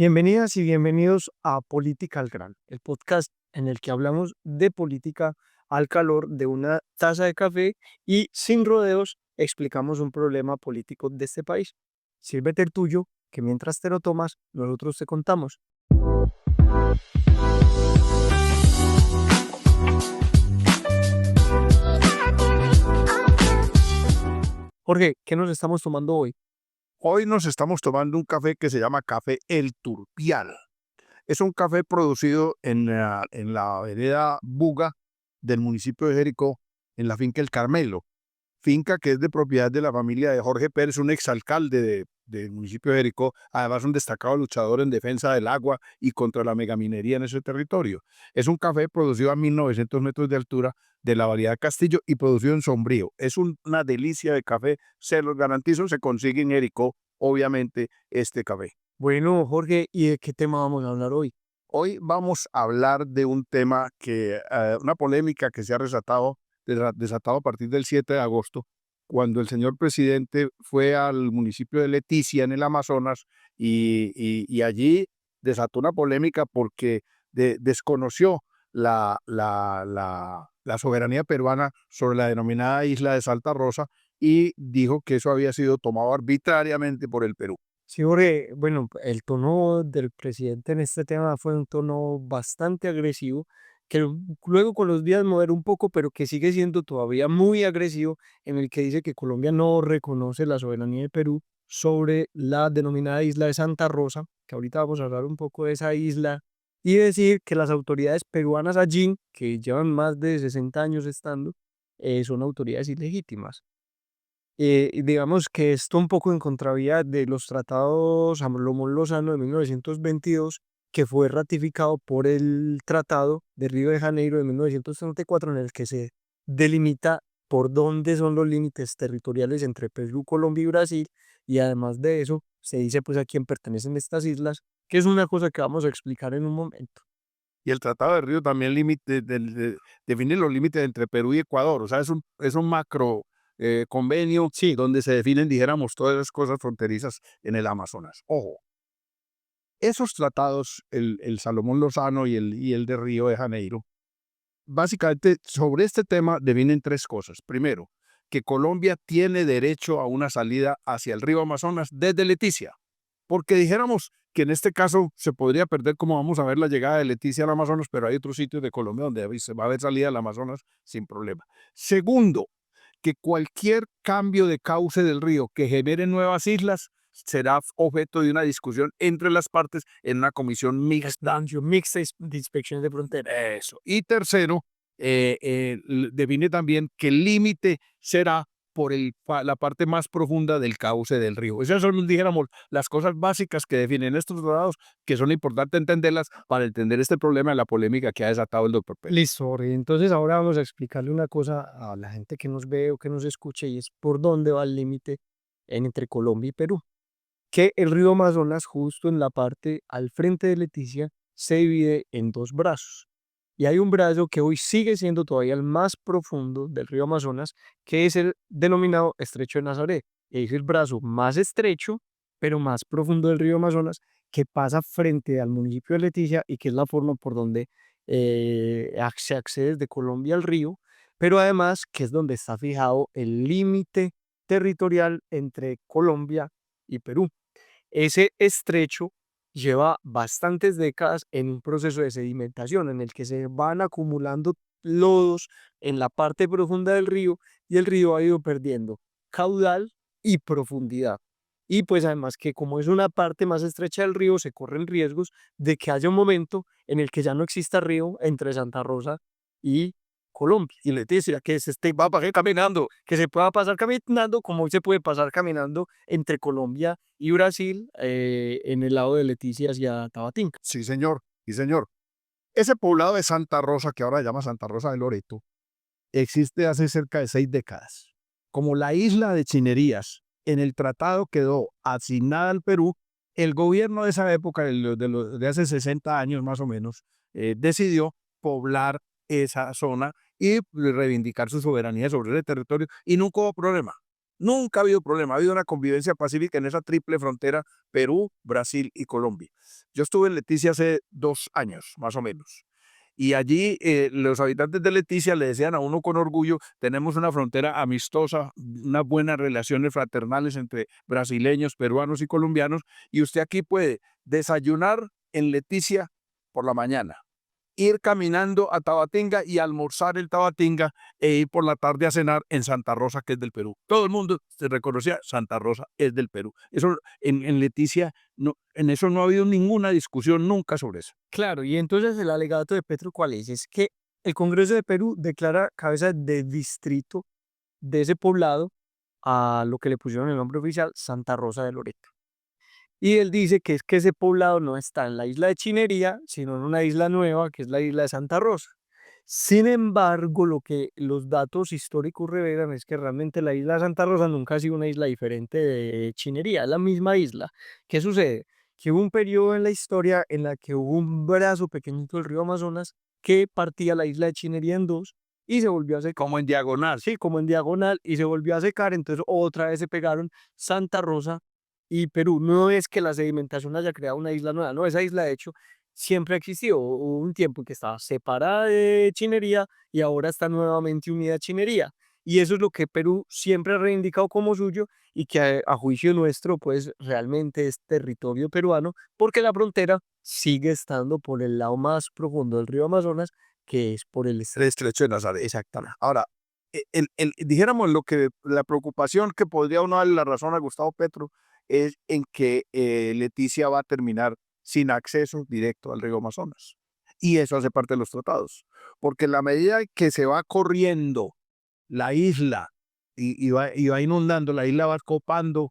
Bienvenidas y bienvenidos a Política al Grano, el podcast en el que hablamos de política al calor de una taza de café y sin rodeos explicamos un problema político de este país. Sírvete el tuyo, que mientras te lo tomas, nosotros te contamos. Jorge, ¿qué nos estamos tomando hoy? Hoy nos estamos tomando un café que se llama Café El Turpial. Es un café producido en la vereda Buga del municipio de Jericó, en la finca El Carmelo. Finca que es de propiedad de la familia de Jorge Pérez, un exalcalde del municipio de Jericó, además un destacado luchador en defensa del agua y contra la megaminería en ese territorio. Es un café producido a 1900 metros de altura de la variedad Castillo y producido en Sombrío. Es una delicia de café, se los garantizo, se consigue en Jericó, obviamente, este café. Bueno, Jorge, ¿y de qué tema vamos a hablar hoy? Hoy vamos a hablar de un tema una polémica que se ha desatado a partir del 7 de agosto, cuando el señor presidente fue al municipio de Leticia, en el Amazonas, y allí desató una polémica porque desconoció la soberanía peruana sobre la denominada isla de Santa Rosa y dijo que eso había sido tomado arbitrariamente por el Perú. Sí, Jorge, bueno, el tono del presidente en este tema fue un tono bastante agresivo, que luego con los días moderó un poco, pero que sigue siendo todavía muy agresivo, en el que dice que Colombia no reconoce la soberanía de Perú sobre la denominada isla de Santa Rosa, que ahorita vamos a hablar un poco de esa isla, y decir que las autoridades peruanas allí, que llevan más de 60 años estando, son autoridades ilegítimas. Digamos que esto un poco en contravía de los tratados Salomón-Lozano de 1922, que fue ratificado por el Tratado de Río de Janeiro de 1934, en el que se delimita por dónde son los límites territoriales entre Perú, Colombia y Brasil, y además de eso se dice pues a quién pertenecen estas islas, que es una cosa que vamos a explicar en un momento. Y el Tratado de Río también define los límites entre Perú y Ecuador. O sea, es un macro convenio Sí, donde se definen, dijéramos, todas esas cosas fronterizas en el Amazonas. Ojo, esos tratados, el Salomón Lozano y el de Río de Janeiro, básicamente sobre este tema definen tres cosas. Primero, que Colombia tiene derecho a una salida hacia el río Amazonas desde Leticia. Porque dijéramos que en este caso se podría perder, como vamos a ver, la llegada de Leticia al Amazonas, pero hay otros sitios de Colombia donde se va a haber salida al Amazonas sin problema. Segundo, que cualquier cambio de cauce del río que genere nuevas islas será objeto de una discusión entre las partes en una comisión mixta. mixta de inspecciones de frontera. Eso. Y tercero, define también que el límite será por la parte más profunda del cauce del río. Esas son, dijéramos, las cosas básicas que definen estos tratados, que son importantes entenderlas para entender este problema de la polémica que ha desatado el doctor Pérez. Listo, Jorge. Entonces ahora vamos a explicarle una cosa a la gente que nos ve o que nos escuche y es por dónde va el límite entre Colombia y Perú. Que el río Amazonas, justo en la parte al frente de Leticia, se divide en dos brazos. Y hay un brazo que hoy sigue siendo todavía el más profundo del río Amazonas, que es el denominado Estrecho de Nazaret. Es el brazo más estrecho, pero más profundo del río Amazonas, que pasa frente al municipio de Leticia y que es la forma por donde se accede desde Colombia al río, pero además que es donde está fijado el límite territorial entre Colombia y Perú. Ese estrecho lleva bastantes décadas en un proceso de sedimentación en el que se van acumulando lodos en la parte profunda del río y el río ha ido perdiendo caudal y profundidad. Y pues además que como es una parte más estrecha del río, se corren riesgos de que haya un momento en el que ya no exista río entre Santa Rosa y Colombia. Y Leticia, que se va a pasar caminando, que se pueda pasar caminando como hoy se puede pasar caminando entre Colombia y Brasil en el lado de Leticia hacia Tabatinga. Sí, señor. Sí, señor. Ese poblado de Santa Rosa, que ahora se llama Santa Rosa de Loreto, existe hace cerca de 6 décadas. Como la isla de Chinerías en el tratado quedó asignada al Perú, el gobierno de esa época, de hace 60 años más o menos, decidió poblar esa zona y reivindicar su soberanía sobre ese territorio y nunca hubo problema. Nunca ha habido problema, ha habido una convivencia pacífica en esa triple frontera, Perú, Brasil y Colombia. Yo estuve en Leticia hace 2 años, más o menos. Y allí los habitantes de Leticia le decían a uno con orgullo, tenemos una frontera amistosa, unas buenas relaciones fraternales entre brasileños, peruanos y colombianos, y usted aquí puede desayunar en Leticia por la mañana, ir caminando a Tabatinga y almorzar en Tabatinga e ir por la tarde a cenar en Santa Rosa, que es del Perú. Todo el mundo se reconocía, Santa Rosa es del Perú. Eso en Leticia, no, en eso no ha habido ninguna discusión nunca sobre eso. Claro, y entonces el alegato de Petro, ¿cuál es? Es que el Congreso de Perú declara cabeza de distrito de ese poblado a lo que le pusieron el nombre oficial Santa Rosa de Loreto. Y él dice que es que ese poblado no está en la isla de Chinería, sino en una isla nueva, que es la isla de Santa Rosa. Sin embargo, lo que los datos históricos revelan es que realmente la isla de Santa Rosa nunca ha sido una isla diferente de Chinería, es la misma isla. ¿Qué sucede? Que hubo un periodo en la historia en la que hubo un brazo pequeñito del río Amazonas que partía la isla de Chinería en dos y se volvió a secar. Como en diagonal. Sí, como en diagonal y se volvió a secar, entonces otra vez se pegaron Santa Rosa y Perú. No es que la sedimentación haya creado una isla nueva, no, esa isla de hecho siempre ha existido. Hubo un tiempo en que estaba separada de Chinería y ahora está nuevamente unida a Chinería. Y eso es lo que Perú siempre ha reivindicado como suyo y que a juicio nuestro, pues realmente es territorio peruano, porque la frontera sigue estando por el lado más profundo del río Amazonas, que es por el El estrecho. estrecho de Nazaret. Exactamente. Ahora, dijéramos lo que la preocupación que podría uno darle la razón a Gustavo Petro es en que Leticia va a terminar sin acceso directo al río Amazonas. Y eso hace parte de los tratados. Porque en la medida que se va corriendo la isla y va inundando, la isla va copando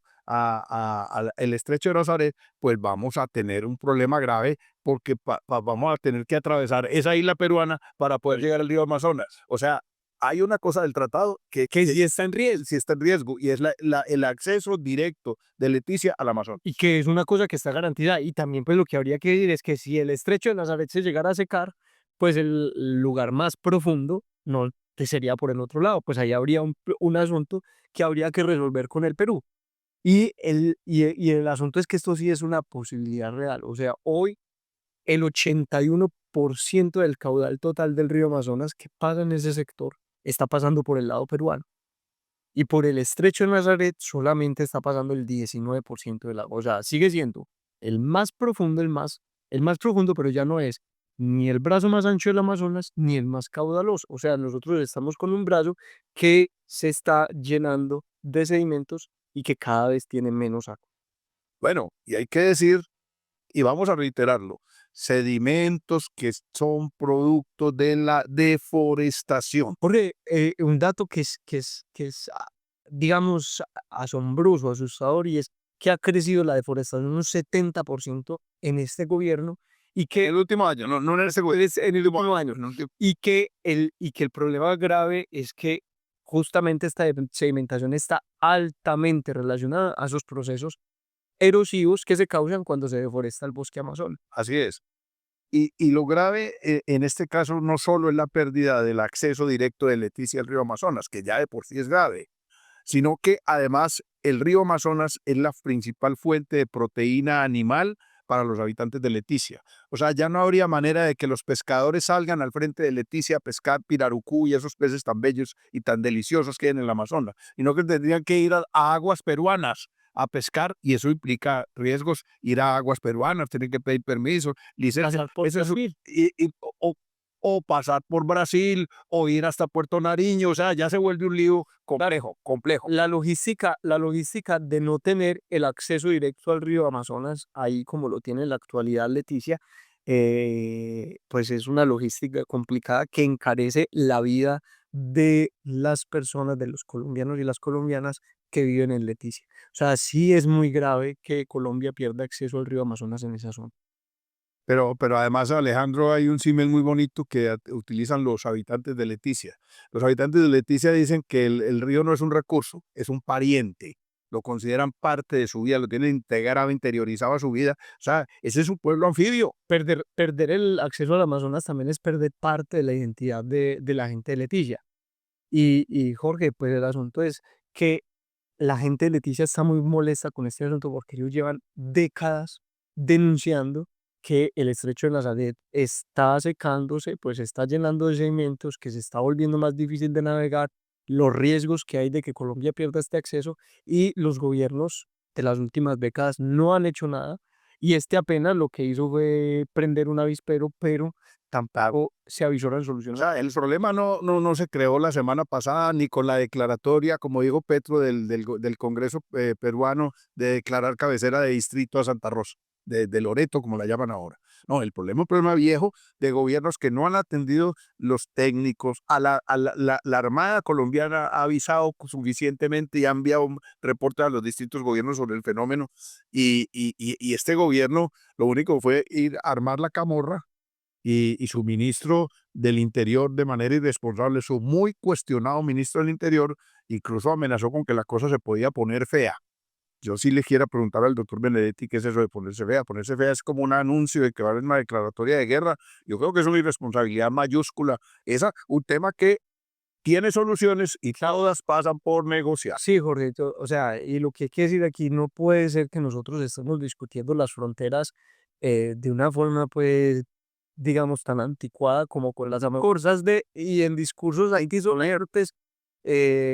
el estrecho de Nazaret, pues vamos a tener un problema grave porque vamos a tener que atravesar esa isla peruana para poder llegar al río Amazonas. O sea, hay una cosa del tratado que sí está en riesgo, sí está en riesgo, y es el acceso directo de Leticia al Amazonas. Y que es una cosa que está garantizada. Y también pues lo que habría que decir es que si el estrecho de Nazaret se llegara a secar, pues el lugar más profundo no sería por el otro lado, pues ahí habría un asunto que habría que resolver con el Perú. Y el asunto es que esto sí es una posibilidad real. O sea, hoy el 81% del caudal total del río Amazonas que pasa en ese sector está pasando por el lado peruano. Y por el estrecho de Nazaret solamente está pasando el 19% del agua. O sea, sigue siendo el más profundo, el más profundo, pero ya no es ni el brazo más ancho del Amazonas, ni el más caudaloso. O sea, nosotros estamos con un brazo que se está llenando de sedimentos y que cada vez tiene menos agua. Bueno, y hay que decir, y vamos a reiterarlo, sedimentos que son producto de la deforestación. Porque un dato que es, digamos, asombroso, asustador, y es que ha crecido la deforestación un 70% en este gobierno y En que el último año, no en el segundo, es en el último año, en el último. y que el problema grave es que justamente esta sedimentación está altamente relacionada a esos procesos erosivos que se causan cuando se deforesta el bosque amazónico. Así es. Y lo grave en este caso no solo es la pérdida del acceso directo de Leticia al río Amazonas, que ya de por sí es grave, sino que además el río Amazonas es la principal fuente de proteína animal para los habitantes de Leticia. O sea, ya no habría manera de que los pescadores salgan al frente de Leticia a pescar pirarucú y esos peces tan bellos y tan deliciosos que hay en el Amazonas, sino que tendrían que ir a aguas peruanas a pescar, y eso implica riesgos, ir a aguas peruanas, tener que pedir permiso, licencia, Pasar por eso es, Brasil. o pasar por Brasil, o ir hasta Puerto Nariño, o sea, ya se vuelve un lío complejo, complejo. La logística de no tener el acceso directo al río Amazonas, ahí como lo tiene en la actualidad Leticia, pues es una logística complicada que encarece la vida de las personas, de los colombianos y las colombianas que viven en Leticia. O sea, sí es muy grave que Colombia pierda acceso al río Amazonas en esa zona. Pero además, Alejandro, hay un símil muy bonito que utilizan los habitantes de Leticia. Los habitantes de Leticia dicen que el río no es un recurso, es un pariente. Lo consideran parte de su vida, lo tienen integrado, interiorizado a su vida. O sea, ese es un pueblo anfibio. Perder el acceso al Amazonas también es perder parte de la identidad de la gente de Leticia. Y Jorge, pues el asunto es que la gente de Leticia está muy molesta con este asunto porque ellos llevan décadas denunciando que el estrecho de Nazaret está secándose, pues se está llenando de sedimentos, que se está volviendo más difícil de navegar, los riesgos que hay de que Colombia pierda este acceso, y los gobiernos de las últimas décadas no han hecho nada. Y este apenas lo que hizo fue prender un avispero, pero tampoco se avisó la O solución. sea, el problema no se creó la semana pasada ni con la declaratoria, como dijo Petro, del Congreso peruano de declarar cabecera de distrito a Santa Rosa, de Loreto, como la llaman ahora. No, el problema es un problema viejo de gobiernos que no han atendido los técnicos. La Armada colombiana ha avisado suficientemente y ha enviado un reporte a los distintos gobiernos sobre el fenómeno. Y este gobierno lo único fue ir a armar la camorra y su ministro del Interior de manera irresponsable, su muy cuestionado ministro del Interior, incluso amenazó con que la cosa se podía poner fea. Yo sí le quiero preguntar al doctor Benedetti qué es eso de ponerse fea. Ponerse fea es como un anuncio de que va a haber una declaratoria de guerra. Yo creo que es una irresponsabilidad mayúscula. Un tema que tiene soluciones y todas pasan por negociar. Sí, Jorge, o sea, y lo que hay que decir aquí, no puede ser que nosotros estemos discutiendo las fronteras de una forma, pues, digamos, tan anticuada como con las cosas y en discursos ahí disonertes,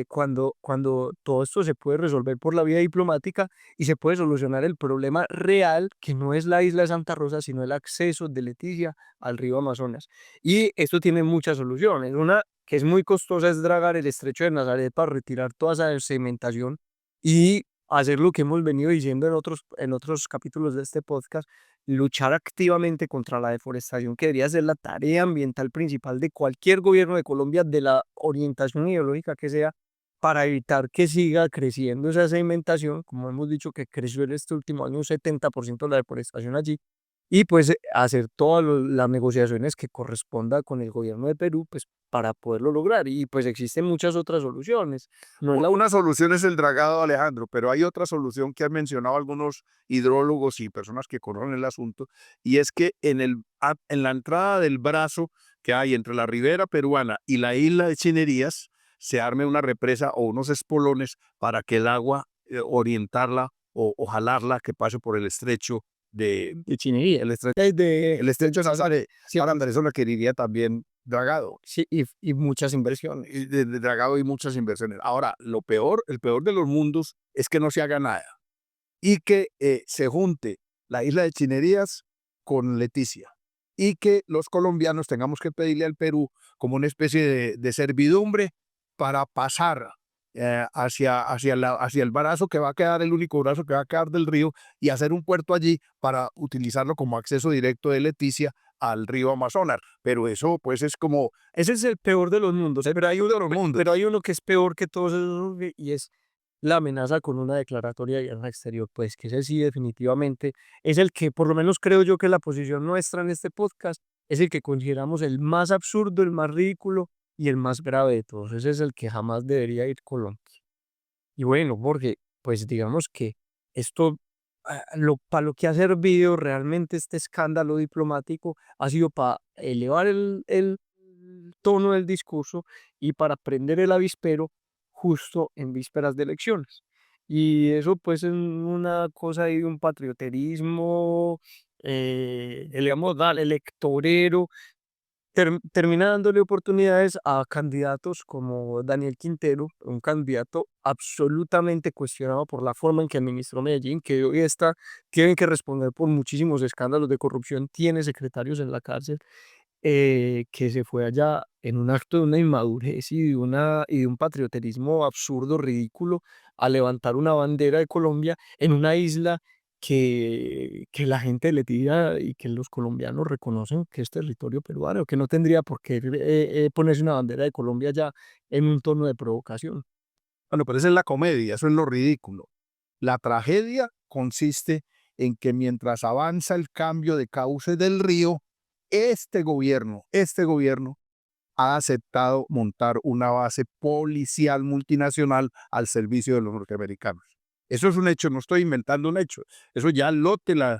cuando todo esto se puede resolver por la vía diplomática y se puede solucionar el problema real, que no es la isla de Santa Rosa, sino el acceso de Leticia al río Amazonas. Y esto tiene muchas soluciones. Una que es muy costosa es dragar el estrecho de Nazaret para retirar toda esa sedimentación y hacer lo que hemos venido diciendo en otros capítulos de este podcast, luchar activamente contra la deforestación, que debería ser la tarea ambiental principal de cualquier gobierno de Colombia, de la orientación ideológica que sea, para evitar que siga creciendo esa sedimentación, como hemos dicho que creció en este último año un 70% la deforestación allí, y pues hacer todas las negociaciones que corresponda con el gobierno de Perú, pues para poderlo lograr. Y pues existen muchas otras soluciones. No es la Una solución es el dragado, Alejandro, pero hay otra solución que han mencionado algunos hidrólogos y personas que conocen el asunto, y es que en la entrada del brazo que hay entre la ribera peruana y la isla de Chinerías se arme una represa o unos espolones para que el agua orientarla o jalarla que pase por el estrecho de chinería. el estrecho de Nazaré. Sí, Ahora Andrés lo quería también dragado sí, y muchas inversiones. y de dragado y muchas inversiones. Ahora, el peor de los mundos es que no se haga nada y que se junte la isla de Chinerías con Leticia y que los colombianos tengamos que pedirle al Perú como una especie de servidumbre para pasar hacia el brazo que va a quedar, el único brazo que va a quedar del río, y hacer un puerto allí para utilizarlo como acceso directo de Leticia al río Amazonas. Pero eso pues es como Ese es el peor de los mundos, el pero hay peor uno, de los mundos. pero hay uno que es peor que todos esos y es la amenaza con una declaratoria de guerra exterior, pues que ese sí definitivamente es el que, por lo menos creo yo que la posición nuestra en este podcast es el que consideramos el más absurdo, el más ridículo y el más grave de todos. Ese es el que jamás debería ir Colombia. Y bueno, porque pues digamos que esto, para lo que ha servido realmente este escándalo diplomático ha sido para elevar el tono del discurso y para prender el avispero justo en vísperas de elecciones. Y eso pues es una cosa ahí de un patrioterismo, digamos, electorero, termina dándole oportunidades a candidatos como Daniel Quintero, un candidato absolutamente cuestionado por la forma en que administró Medellín, que hoy tiene que responder por muchísimos escándalos de corrupción, tiene secretarios en la cárcel, que se fue allá en un acto de una inmadurez y de un patrioterismo absurdo, ridículo, a levantar una bandera de Colombia en una isla que la gente le tira y que los colombianos reconocen que es territorio peruano, que no tendría por qué ponerse una bandera de Colombia ya en un tono de provocación. Bueno, pero esa es la comedia, eso es lo ridículo. La tragedia consiste en que mientras avanza el cambio de cauce del río, este gobierno ha aceptado montar una base policial multinacional al servicio de los norteamericanos. Eso es un hecho, no estoy inventando un hecho. Eso ya el lote, la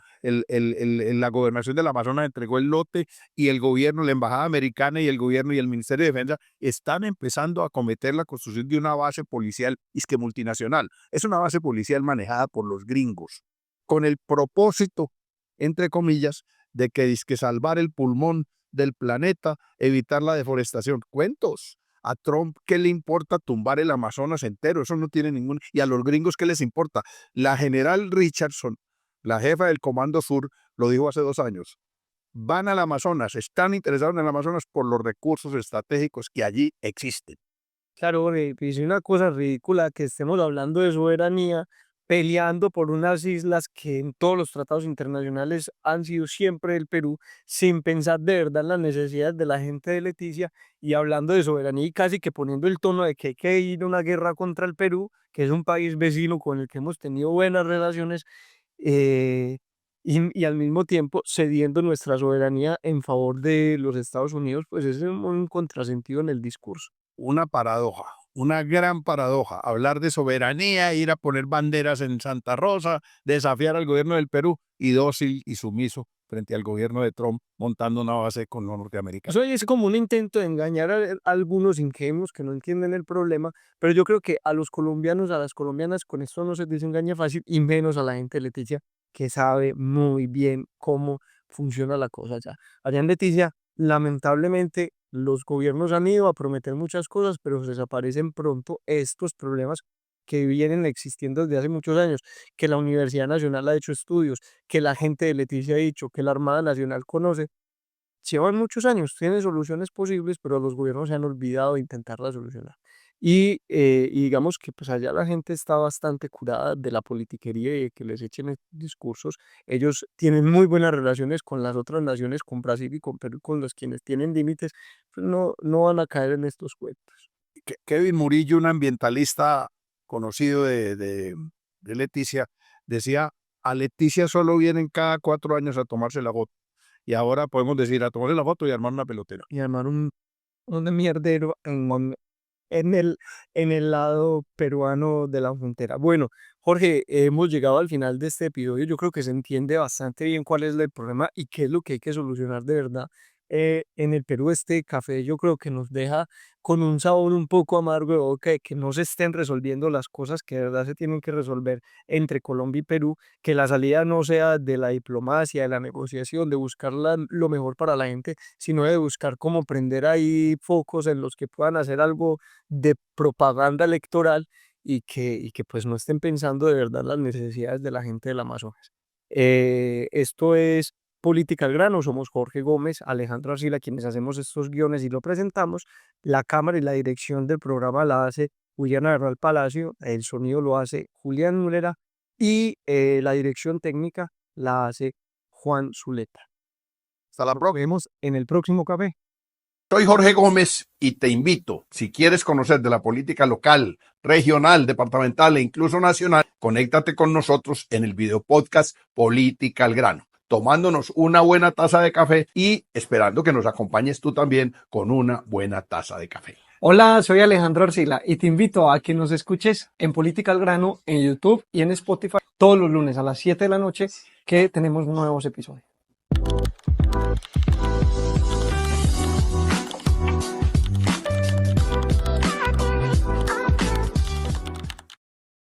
gobernación del Amazonas entregó el lote y el gobierno, la embajada americana y el gobierno y el Ministerio de Defensa están empezando a acometer la construcción de una base policial, es que multinacional. Es una base policial manejada por los gringos, con el propósito, entre comillas, de que dizque salvar el pulmón del planeta, evitar la deforestación. Cuentos. A Trump, ¿qué le importa tumbar el Amazonas entero? Eso no tiene ningún... Y a los gringos, ¿qué les importa? La general Richardson, la jefa del Comando Sur, lo dijo hace 2 años. Van al Amazonas, están interesados en el Amazonas por los recursos estratégicos que allí existen. Claro, es una cosa ridícula que estemos hablando de soberanía, peleando por unas islas que en todos los tratados internacionales han sido siempre el Perú, sin pensar de verdad en las necesidades de la gente de Leticia y hablando de soberanía y casi que poniendo el tono de que hay que ir a una guerra contra el Perú, que es un país vecino con el que hemos tenido buenas relaciones, eh, y al mismo tiempo cediendo nuestra soberanía en favor de los Estados Unidos, pues es un contrasentido en el discurso. Una paradoja, una gran paradoja. Hablar de soberanía, ir a poner banderas en Santa Rosa, desafiar al gobierno del Perú y dócil y sumiso frente al gobierno de Trump montando una base con los norteamericanos. Eso es como un intento de engañar a algunos ingenuos que no entienden el problema, pero yo creo que a los colombianos, a las colombianas, con esto no se desengaña fácil, y menos a la gente de Leticia, que sabe muy bien cómo funciona la cosa allá. Allá en Leticia, lamentablemente, los gobiernos han ido a prometer muchas cosas, pero se desaparecen pronto estos problemas que vienen existiendo desde hace muchos años, que la Universidad Nacional ha hecho estudios, que la gente de Leticia ha dicho, que la Armada Nacional conoce. Llevan muchos años, tienen soluciones posibles, pero los gobiernos se han olvidado de intentarlas solucionar. Y digamos que pues allá la gente está bastante curada de la politiquería y de que les echen discursos. Ellos tienen muy buenas relaciones con las otras naciones, con Brasil y con Perú, con los quienes tienen límites, pues no van a caer en estos cuentos. Kevin Murillo, un ambientalista conocido de Leticia, decía, a Leticia solo vienen cada 4 años a tomarse la foto. Y ahora podemos decir, a tomarse la foto y armar una pelotera. Y armar un mierdero en el, en el lado peruano de la frontera. Bueno, Jorge, hemos llegado al final de este episodio. Yo creo que se entiende bastante bien cuál es el problema y qué es lo que hay que solucionar de verdad. En el Perú este café yo creo que nos deja con un sabor un poco amargo de boca de que no se estén resolviendo las cosas que de verdad se tienen que resolver entre Colombia y Perú, que la salida no sea de la diplomacia, de la negociación, de buscar lo mejor para la gente, sino de buscar cómo prender ahí focos en los que puedan hacer algo de propaganda electoral y que pues no estén pensando de verdad las necesidades de la gente del Amazonas. Esto es Política al Grano, somos Jorge Gómez, Alejandro Arcila, quienes hacemos estos guiones y lo presentamos. La cámara y la dirección del programa la hace Juliana Bernal Palacio, el sonido lo hace Julián Mulera y la dirección técnica la hace Juan Zuleta. Hasta la Nos próxima. vemos en el próximo café. Soy Jorge Gómez y te invito, si quieres conocer de la política local, regional, departamental e incluso nacional, conéctate con nosotros en el video podcast Política al Grano, tomándonos una buena taza de café y esperando que nos acompañes tú también con una buena taza de café. Hola, soy Alejandro Arcila y te invito a que nos escuches en Política al Grano en YouTube y en Spotify todos los lunes a las 7 de la noche que tenemos nuevos episodios.